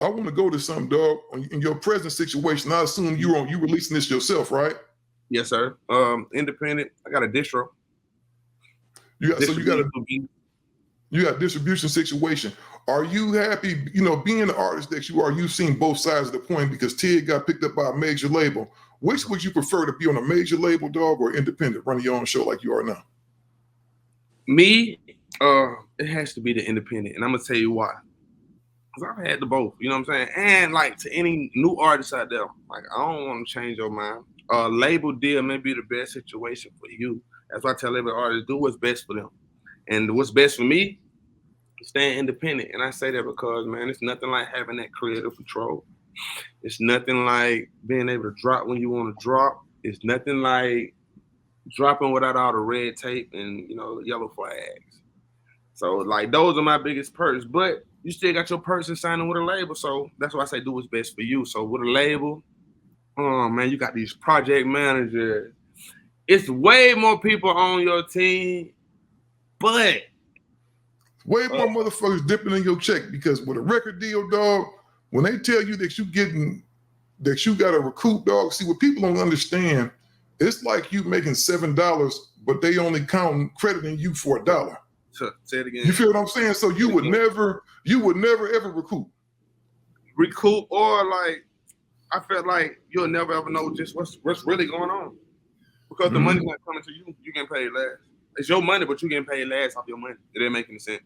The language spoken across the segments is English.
I want to go to something, dog. In your present situation, I assume you releasing this yourself, right? Yes, sir. Independent. I got a distro. You got distribution situation. Are you happy, being the artist that you are, you've seen both sides of the coin because Ted got picked up by a major label. Which would you prefer to be on a major label, dog, or independent, running your own show like you are now? Me, it has to be the independent, and I'm gonna tell you why. Because I've had the both, you know what I'm saying? And like to any new artists out there, like I don't want to change your mind. Label deal may be the best situation for you. That's why I tell every artist, do what's best for them. And what's best for me, staying independent. And I say that because, man, it's nothing like having that creative control. It's nothing like being able to drop when you want to drop. It's nothing like dropping without all the red tape and, yellow flags. So, like, those are my biggest perks. But you still got your person signing with a label. So that's why I say do what's best for you. So with a label, man, you got these project managers. It's way more people on your team, but way more motherfuckers dipping in your check, because with a record deal, dog, when they tell you that you got to recoup, dog, see, what people don't understand, it's like you making $7, but they only crediting you for $1. Say it again. You feel what I'm saying? So you would never ever recoup. Or like, I felt like you'll never ever know just what's really going on. Because the money's not coming to you, you getting paid last. It's your money, but you getting paid last off your money. It didn't make any sense.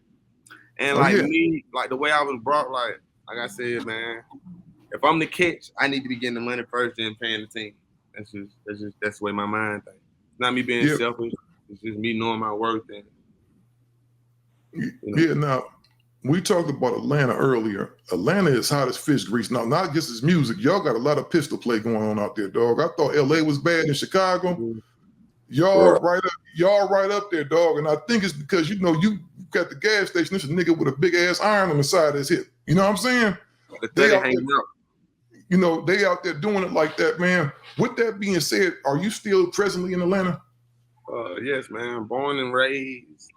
And me, like the way I was brought, like I said, man, if I'm the catch, I need to be getting the money first and paying the team. That's the way my mind thinks. It's not me being selfish. It's just me knowing my worth. Yeah, now, we talked about Atlanta earlier. Atlanta is hot as fish grease. Now, not just its music. Y'all got a lot of pistol play going on out there, dog. I thought LA was bad in Chicago. Y'all right up there, dog. And I think it's because, you got the gas station. There's a nigga with a big ass iron on the side of his hip. You know what I'm saying? They out there doing it like that, man. With that being said, are you still presently in Atlanta? Yes, man. Born and raised.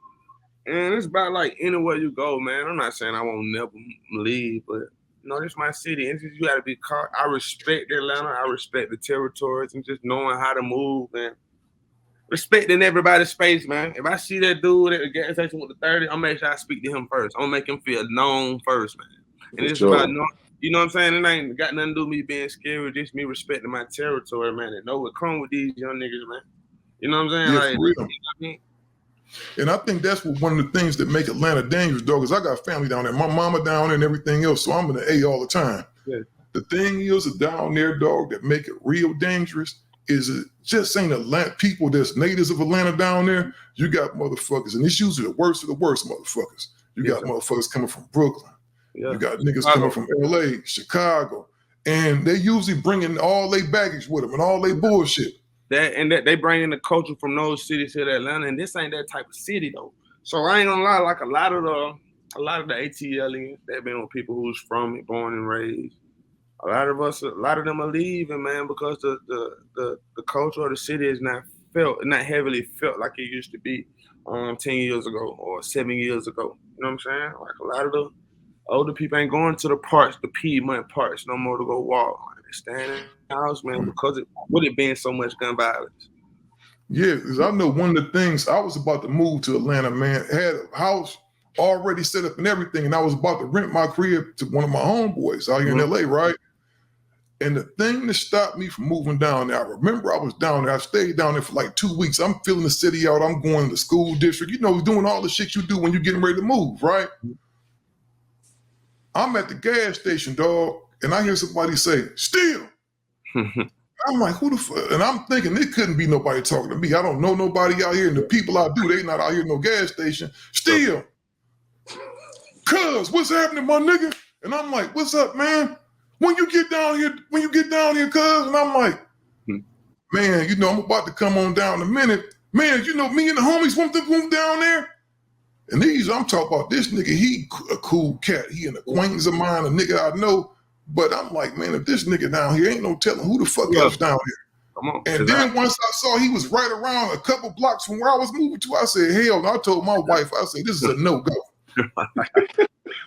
And it's about like anywhere you go, man. I'm not saying I won't never leave, but this my city. And you gotta be caught. I respect Atlanta. I respect the territories and just knowing how to move and respecting everybody's space, man. If I see that dude at the gas station with the 30, I'll make sure I speak to him first. I'm gonna make him feel known first, man. And it's about knowing, you know what I'm saying? It ain't got nothing to do with me being scared, just me respecting my territory, man. And know what come with these young niggas, man. You know what I'm saying? Yeah, like, for real. You know what I mean? And I think that's one of the things that make Atlanta dangerous, dog, because I got family down there. My mama down there and everything else, so I'm in the A all the time. Yeah. The thing is down there, dog, that make it real dangerous is it just ain't Atlanta people that's natives of Atlanta down there. You got motherfuckers, and it's usually the worst of the worst motherfuckers. You got motherfuckers coming from Brooklyn. Yeah. You got niggas coming from LA, Chicago, and they usually bringing all their baggage with them and all their bullshit. That they bring in the culture from those cities to Atlanta, and this ain't that type of city though. So I ain't gonna lie, like a lot of the ATLians, they've been with people who's from it, born and raised. A lot of them are leaving, man, because the culture of the city is not heavily felt like it used to be 10 years ago or 7 years ago. You know what I'm saying? Like a lot of the older people ain't going to the parks, the Piedmont parks no more to go walk. They're staying in the house, man, because with it being so much gun violence. Yeah, because I know one of the things, I was about to move to Atlanta, man. I had a house already set up and everything, and I was about to rent my crib to one of my homeboys out here in LA, right? And the thing that stopped me from moving down there, I remember I was down there, I stayed down there for like 2 weeks. I'm filling the city out, I'm going to the school district, doing all the shit you do when you're getting ready to move, right? I'm at the gas station, dog, and I hear somebody say, "Steele." I'm like, who the fuck? And I'm thinking it couldn't be nobody talking to me. I don't know nobody out here, and the people I do, they not out here in no gas station. "Steele, cuz, what's happening, my nigga?" And I'm like, "What's up, man? When you get down here, cuz?" And I'm like, "Man, I'm about to come on down in a minute. Man, me and the homies want to move down there." And I'm talking about this nigga, he a cool cat. He an acquaintance of mine, a nigga I know. But I'm like, man, if this nigga down here, ain't no telling who the fuck else down here. Come on, and then once I saw he was right around a couple blocks from where I was moving to, I said, hell no. I told my wife, I said, this is a no-go.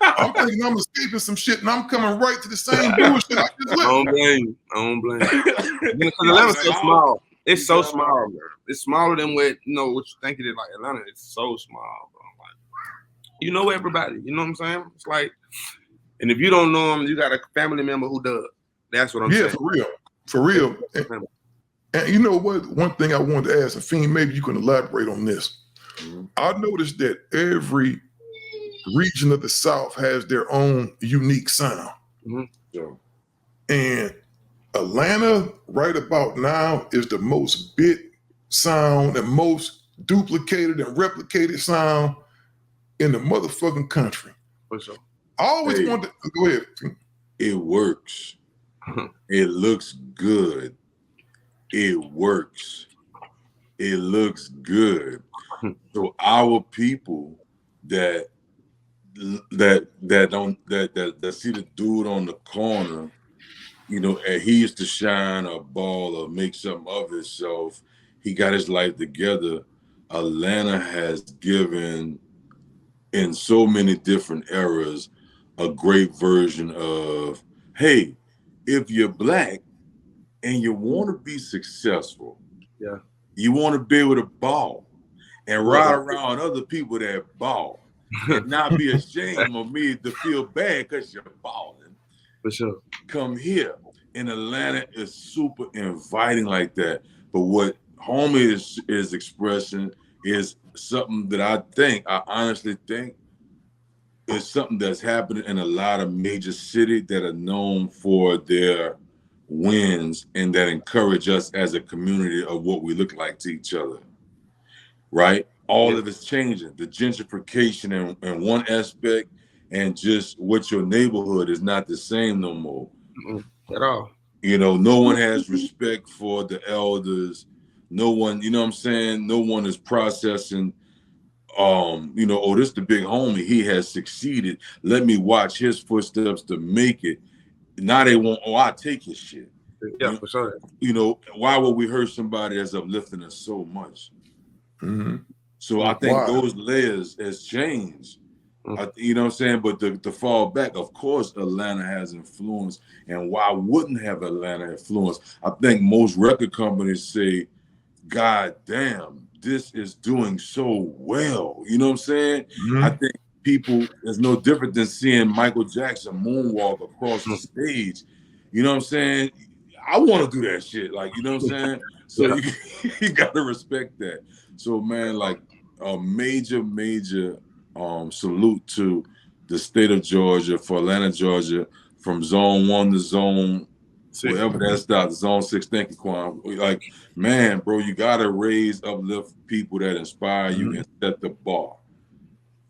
I'm thinking I'm escaping some shit, and I'm coming right to the same bullshit I just left. I don't blame you. Because Atlanta's so small. It's so small, bro. It's smaller than what you think it is. Like Atlanta, it's so small, bro. Like, you know everybody. You know what I'm saying? It's like, and if you don't know them, you got a family member who does. That's what I'm saying. Yeah, for real. And you know what? One thing I wanted to ask, Afeen, maybe you can elaborate on this. I noticed that every region of the South has their own unique sound. And Atlanta, right about now, is the most bit sound and most duplicated and replicated sound in the motherfucking country. For sure. I always wanted to go ahead. It works. It looks good. It works. It looks good. So our people that see the dude on the corner, and he used to shine or ball or make something of himself. He got his life together. Atlanta has given, in so many different eras, a great version of, hey, if you're Black and you want to be successful, you want to be able to ball and ride around other people that ball and not be ashamed of me to feel bad because you're balling. For sure. Come here. And Atlanta is super inviting like that. But what Homie is expressing is something that I honestly think is something that's happening in a lot of major cities that are known for their wins and that encourage us as a community of what we look like to each other, right? All of it's changing. The gentrification in one aspect, and just what your neighborhood is not the same no more. At all. No one has respect for the elders. No one, what I'm saying? No one is processing, this is the big homie. He has succeeded. Let me watch his footsteps to make it. Now they want, I take his shit. Yeah, for sure. Why would we hurt somebody that's uplifting us so much? So I think those layers has changed. You know what I'm saying? But to fall back, of course, Atlanta has influence. And why wouldn't have Atlanta influence? I think most record companies say, God damn, this is doing so well. You know what I'm saying? I think people, it's no different than seeing Michael Jackson moonwalk across the stage. You know what I'm saying? I want to do that shit. Like, you know what I'm saying? So you got to respect that. So, man, like a major salute to the state of Georgia, for Atlanta, Georgia, from zone 1 to zone, wherever that stops, zone 6. Thank you, Quan. Like, man, bro, you got to uplift people that inspire you and set the bar.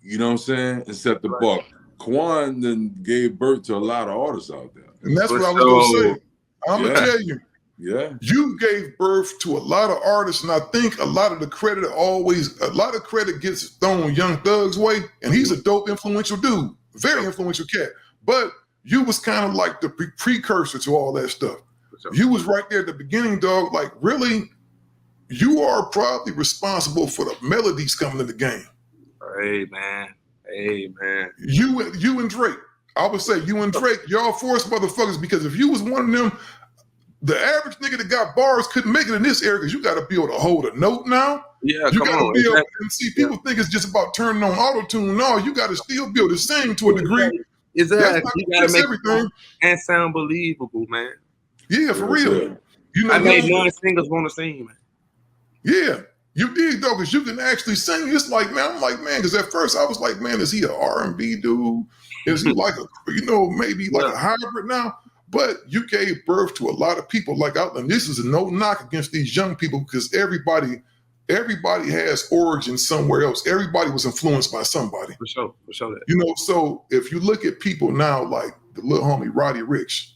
You know what I'm saying? And set the bar. Quan then gave birth to a lot of artists out there. And that's what I was going to say. I'm going to tell you. Yeah. You gave birth to a lot of artists, and I think a lot of credit gets thrown Young Thug's way, and he's a dope, influential dude. Very influential cat. But you was kind of like the precursor to all that stuff. You was right there at the beginning, dog. Like, really, you are probably responsible for the melodies coming in the game. Hey, man. You and Drake. I would say you and Drake, y'all forced motherfuckers, because if you was one of them, the average nigga that got bars couldn't make it in this area, because you got to be able to hold a note now. Yeah, you got to be able to see. People think it's just about turning on auto-tune. No, you got to still be able to sing to a degree. Exactly. You got to make everything and sound believable, man. Yeah, for real. I made non-singers want to sing, man. Yeah, you did, though, because you can actually sing. It's like, man, I'm like, man, because at first I was like, man, is he an R&B dude? Is he like a, maybe like a hybrid now? But you gave birth to a lot of people. Like, and this is no knock against these young people, because everybody has origin somewhere else. Everybody was influenced by somebody. For sure. So if you look at people now, like the little homie Roddy Ricch,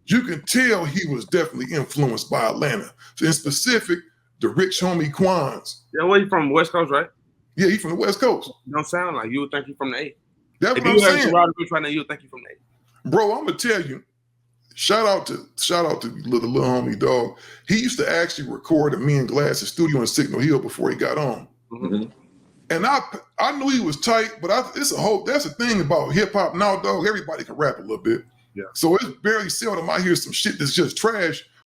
you can tell he was definitely influenced by Atlanta. So in specific, the Rich Homie Quans. Yeah, where you from? West Coast, right? Yeah, he's from the West Coast. You don't sound like you would think he's from the A. That's what I'm saying. If you Roddy Ricch right now, you would think he's from the A. Bro, I'm gonna tell you. Shout out to the little homie, dog. He used to actually record at Me and Glass's studio in Signal Hill before he got on. And I knew he was tight, but that's the thing about hip hop now, dog. Everybody can rap a little bit. Yeah. So it's barely seldom I hear some shit that's just trash.